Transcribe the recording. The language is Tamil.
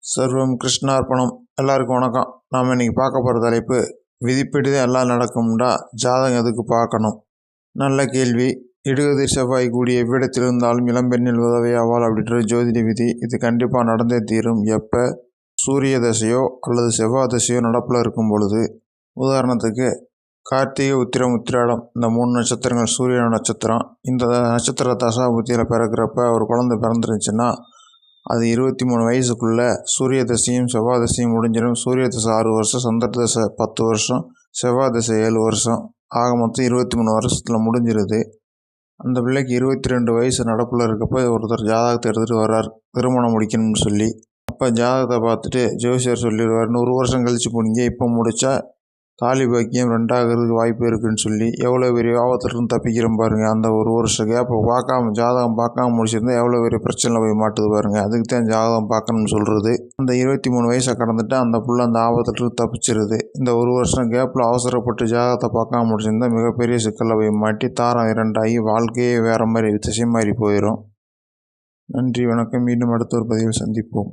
சர்வம் கிருஷ்ணார்ப்பணம். எல்லாருக்கும் வணக்கம். நாம் இன்றைக்கி பார்க்க போகிற தலைப்பு, விதிப்படி தான் எல்லாம் நடக்கும்டா, ஜாதகம் எதுக்கு பார்க்கணும்? நல்ல கேள்வி. இடுகதிர் செவ்வாய் கூடிய எவ்விடத்தில் இருந்தாலும் இளம்பெண்ணில் உதவியாவாள் அப்படின்றது ஜோதிட விதி. இது கண்டிப்பாக நடந்தே தீரும். எப்போ சூரிய தசையோ அல்லது செவ்வாய் தசையோ நடப்பில் இருக்கும் பொழுது. உதாரணத்துக்கு கார்த்திகை, உத்திரம், உத்திராடம் இந்த 3 நட்சத்திரங்கள் சூரிய நட்சத்திரம். இந்த நட்சத்திர தசா புத்தியில் பிறக்கிறப்ப ஒரு குழந்தை பிறந்துருந்துச்சுன்னா அது 23 வயசுக்குள்ளே சூரிய தசையும் செவ்வாய் தசையும் முடிஞ்சிடும். சூரிய தசை 6 வருஷம், சந்திர தசை 10 வருஷம், செவ்வாய் தசை 7 வருஷம், ஆக மொத்தம் 23 வருஷத்தில் முடிஞ்சிருது. அந்த பிள்ளைக்கு 22 வயசு நடப்பில் இருக்கப்போ ஒருத்தர் ஜாதகத்தை எடுத்துகிட்டு வர்றார், திருமணம் முடிக்கணும்னு சொல்லி. அப்போ ஜாதகத்தை பார்த்துட்டு ஜோசியர் சொல்லிடுவார், 100 வருஷம் கழித்து போனீங்க, இப்போ முடித்தா தாலி பாக்கியம் 2ஆகிறதுக்கு வாய்ப்பு இருக்குதுன்னு சொல்லி. எவ்வளோ பெரிய ஆபத்துலேருந்து தப்பிக்கிறோம் பாருங்கள். அந்த 1 வருஷம் கேப்பை ஜாதகம் பார்க்காம முடிச்சிருந்தால் எவ்வளோ பெரிய பிரச்சனையில் போய் மாட்டுது பாருங்கள். அதுக்கு தான் ஜாதகம் பார்க்கணும்னு சொல்கிறது. அந்த 23 வயசை கடந்துட்டு அந்த புள்ள அந்த ஆபத்துலேருந்து தப்பிச்சிருது. இந்த 1 வருஷம் கேப்பில் அவசரப்பட்டு ஜாதகத்தை பார்க்காம முடிச்சிருந்தால் மிகப்பெரிய சிக்கலில் போய் மாட்டி தாரம் 2ஆகி வாழ்க்கையே வேறு மாதிரி திசை மாறி போயிடும். நன்றி, வணக்கம். மீண்டும் அடுத்த ஒரு பதிவில் சந்திப்போம்.